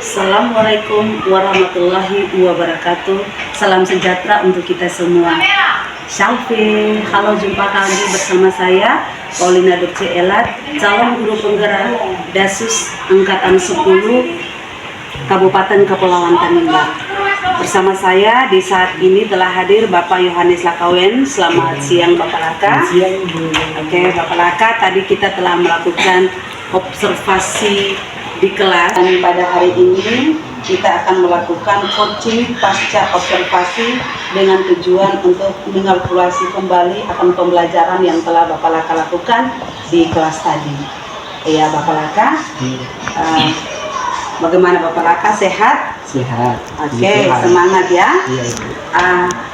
Assalamualaikum warahmatullahi wabarakatuh. Salam sejahtera untuk kita semua. Syalfi, halo, jumpa lagi bersama saya Paulina Dukce Elat, calon guru penggerak Dasus Angkatan 10 Kabupaten Kepulauan Tanimbar. Bersama saya di saat ini telah hadir Bapak Yohanes Lakawen. Selamat siang Bapak Laka. Oke, Bapak Laka, tadi kita telah melakukan observasi di kelas, dan pada hari ini kita akan melakukan coaching pasca observasi dengan tujuan untuk mengalkulasi kembali akan pembelajaran yang telah Bapak Laka lakukan di kelas tadi. Ya Bapak Laka, bagaimana Bapak Laka, sehat? Sehat. Oke, semangat ya. Iya.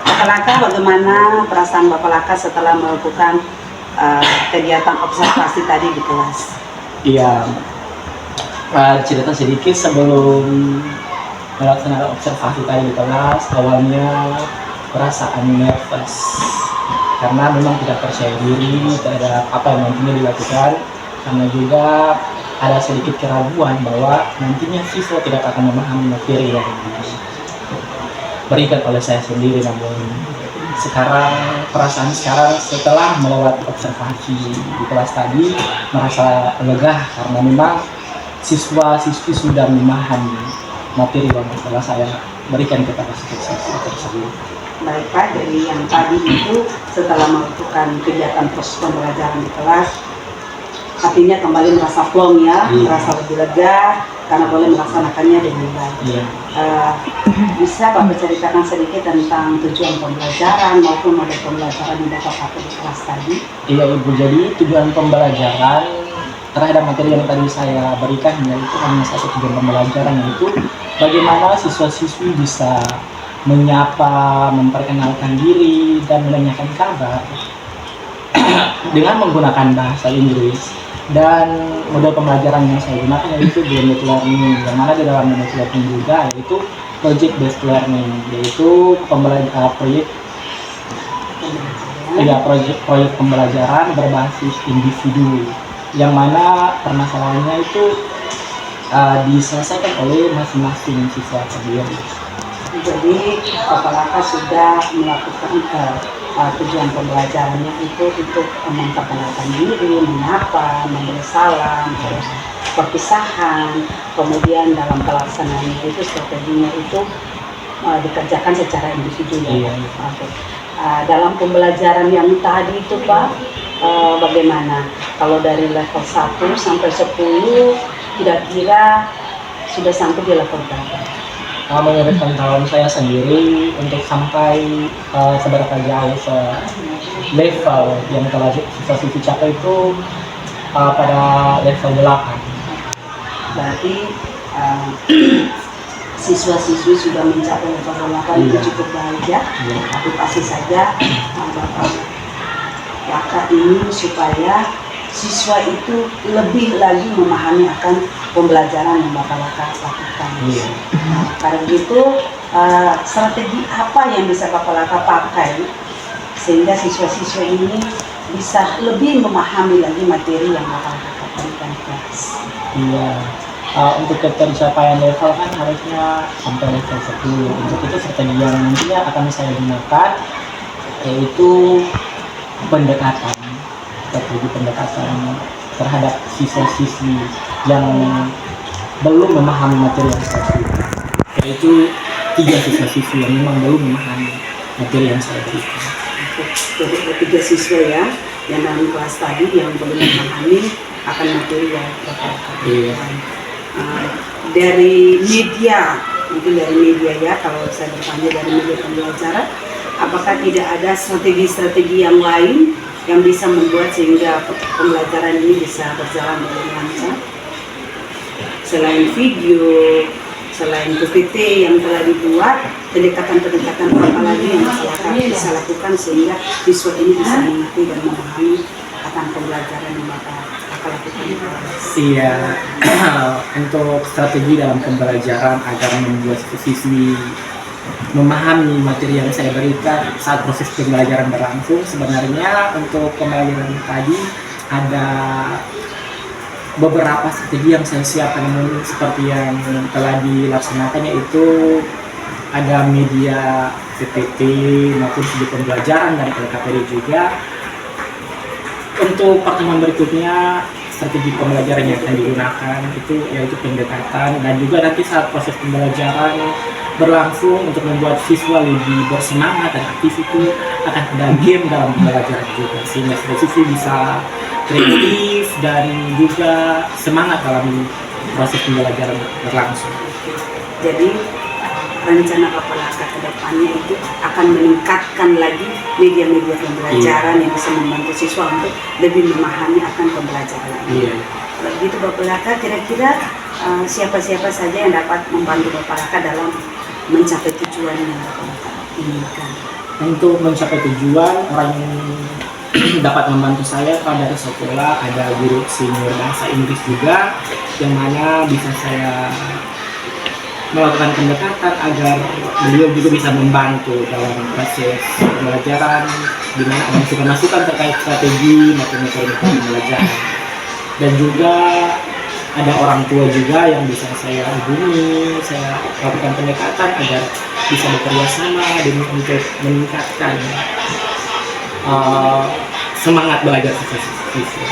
Bapak Laka, bagaimana perasaan Bapak Laka setelah melakukan kegiatan observasi tadi di kelas? Iya. Cerita sedikit sebelum melaksanakan observasi tadi di kelas, awalnya perasaan nervous karena memang tidak percaya diri terhadap apa yang nantinya dilakukan, karena juga ada sedikit keraguan bahwa nantinya siswa tidak akan memahami materi yang diberikan oleh saya sendiri. Namun perasaan sekarang setelah melewati observasi di kelas tadi merasa lega, karena memang siswa-siswi sudah memahami materi yang telah saya berikan kepada siswa tersebut. Baik Pak, dari yang tadi itu setelah melakukan kegiatan proses pembelajaran di kelas, hatinya kembali merasa plong ya, merasa lebih lega karena boleh melaksanakannya dengan baik. Bisa Bapak ceritakan sedikit tentang tujuan pembelajaran maupun model pembelajaran yang Bapak pakai di kelas tadi? Iya Ibu, jadi tujuan pembelajaran terhadap materi yang tadi saya berikan yaitu hanya satu tujuan pembelajaran, yaitu bagaimana siswa-siswi bisa menyapa, memperkenalkan diri, dan menanyakan kabar dengan menggunakan bahasa Inggris. Dan model pembelajaran yang saya gunakan yaitu blended learning, yang mana di dalam blended learning juga yaitu project based learning, yaitu proyek pembelajaran berbasis individu, yang mana permasalahannya itu diselesaikan oleh masing-masing siswa sendiri. Jadi Bapak Laka sudah melakukan tujuan pembelajarannya itu untuk memperkenalkan diri, menyapa, memberi salam, terus perpisahan, kemudian dalam pelaksanaannya itu strateginya itu dikerjakan secara individu ya. Oke. Dalam pembelajaran yang tadi itu Pak, bagaimana? Kalau dari level 1 sampai 10 kira-kira sudah sampai di level berapa? Menurut pengetahuan saya sendiri, untuk sampai seberapa jauh level yang telah siswa-siswi capai itu pada level 8. Berarti siswa-siswi sudah mencapai level 8 itu cukup baik ya. Tapi pasti saja Bapak Laka ini supaya siswa itu lebih lagi memahami akan pembelajaran yang Bapak Laka lakukan. Karena begitu, strategi apa yang bisa Bapak Laka pakai sehingga siswa-siswa ini bisa lebih memahami lagi materi yang Bapak Laka berikan di kelas? Untuk pencapaian level kan harusnya sampai level 10. Untuk itu strategi yang nantinya akan saya gunakan yaitu strategi pendekatan terhadap siswa-siswi yang belum memahami materi yang saya berikan, yaitu 3 siswa-siswi yang memang belum memahami materi yang saya berikan. Jadi ada 3 siswa ya yang dalam kelas tadi yang belum memahami akan materi yang Bapak berikan. Dari media, mungkin dari media ya, kalau saya bertanya dari media pembelajaran, apakah tidak ada strategi-strategi yang lain yang bisa membuat sehingga pembelajaran ini bisa berjalan dengan lancar? Selain video, selain PPT yang telah dibuat, pendekatan-pendekatan apa lagi yang masyarakat bisa lakukan sehingga siswa ini bisa mengerti dan memahami akan pembelajaran yang Bapak lakukan di kelas? Untuk strategi dalam pembelajaran agar membuat siswi memahami materi yang saya berikan saat proses pembelajaran berlangsung, sebenarnya untuk pembelajaran tadi ada beberapa strategi yang saya siapkan seperti yang telah dilaksanakannya itu ada media PPT maupun studi pembelajaran dan LKPD juga. Untuk pertemuan berikutnya strategi pembelajaran yang akan digunakan itu yaitu pendekatan, dan juga nanti saat proses pembelajaran berlangsung untuk membuat siswa lebih bersemangat dan aktif itu akan ada game dalam pembelajaran juga, sehingga siswa bisa kreatif dan juga semangat dalam proses pembelajaran berlangsung. Jadi rencana Bapak Laka ke depannya itu akan meningkatkan lagi media-media pembelajaran yang bisa membantu siswa untuk lebih memahami akan pembelajaran. Iya. Kalau begitu Bapak Laka, kira-kira siapa-siapa saja yang dapat membantu Bapak Laka dalam mencapai tujuan yang Bapak Laka inginkan? Untuk mencapai tujuan, orang yang dapat membantu saya kalau dari sekolah ada guru senior bahasa Inggris juga, yang mana bisa saya melakukan pendekatan agar beliau juga bisa membantu dalam proses pembelajaran, di mana ada masukan-masukan terkait strategi maupun metode pembelajaran. Dan juga ada orang tua juga yang bisa saya hubungi, saya lakukan pendekatan agar bisa bekerja sama demi untuk meningkatkan semangat belajar siswa.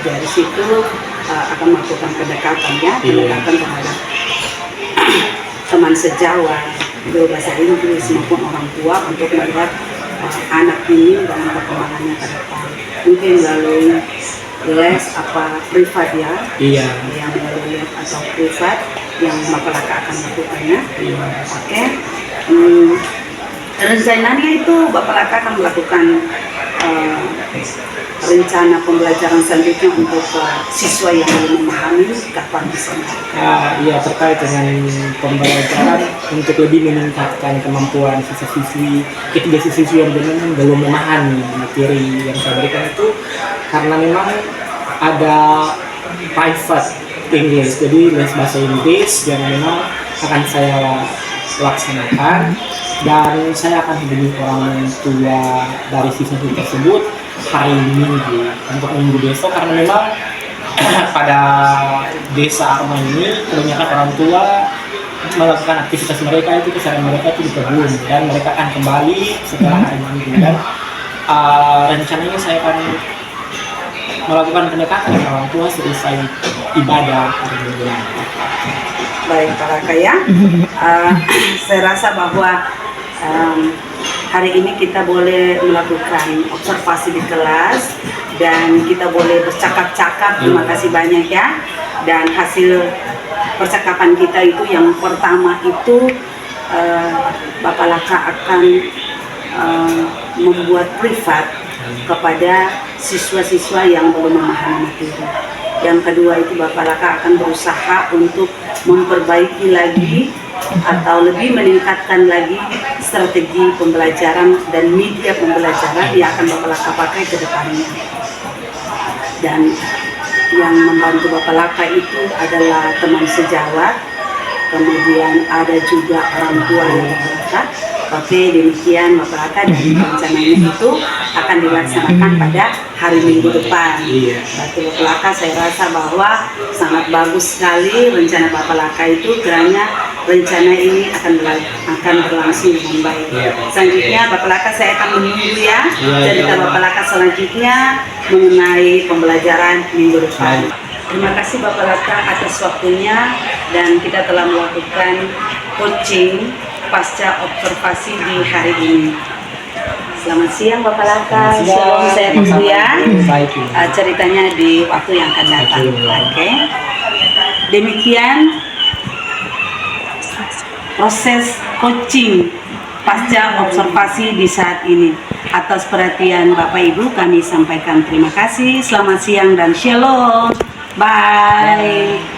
Dari situ akan melakukan pendekatan terhadap teman sejawat, guru bahasa Inggris maupun orang tua untuk melihat anak ini dalam perkembangannya ke depan. Mungkin melalui les privat ya, yang melalui les atau privat yang Bapak Laka akan lakukannya. Oke. Rencananya itu Bapak Laka akan melakukan rencana pembelajaran selanjutnya untuk siswa yang belum memahami kapan bisa ya, terkait dengan pembelajaran untuk lebih meningkatkan kemampuan siswa-siswi, ketiga siswi yang belum memahami materi yang saya berikan itu, karena memang ada private English, jadi les bahasa Inggris yang memang akan saya laksanakan, dan saya akan hubungi orang tua dari siswa tersebut hari Minggu untuk minggu besok, karena memang pada desa Arma ini kebanyakan orang tua melakukan aktivitas mereka itu, keseharian mereka itu di kebun, dan mereka akan kembali setelah hari Minggu. Dan rencananya saya akan melakukan pendekatan dengan orang tua selesai ibadah hari Minggu. Baik Pak Laka ya, saya rasa bahwa hari ini kita boleh melakukan observasi di kelas dan kita boleh bercakap-cakap. Terima kasih banyak ya. Dan hasil percakapan kita itu yang pertama itu Bapak Laka akan membuat privat kepada siswa-siswa yang belum memahami materi. Yang kedua itu Bapak Laka akan berusaha untuk memperbaiki lagi atau lebih meningkatkan lagi strategi pembelajaran dan media pembelajaran yang akan Bapak Laka pakai ke depannya. Dan yang membantu Bapak Laka itu adalah teman sejawat, kemudian ada juga orang tua yang Bapak Laka. Oke, demikian Bapak Laka, dan rencananya itu akan dilaksanakan pada hari Minggu depan. Berarti Bapak Laka, saya rasa bahwa sangat bagus sekali rencana Bapak Laka itu, kiranya rencana ini akan berlangsung dengan baik. Selanjutnya Bapak Laka, saya akan menunggu ya cerita Bapak Laka selanjutnya mengenai pembelajaran minggu depan. Terima kasih Bapak Laka atas waktunya, dan kita telah melakukan coaching pasca observasi di hari ini. Selamat siang Bapak Laka. Shalom, saya tunggu ya ceritanya di waktu yang akan datang. Oke. Demikian proses coaching pasca observasi di saat ini. Atas perhatian Bapak Ibu kami sampaikan terima kasih. Selamat siang dan shalom. Bye.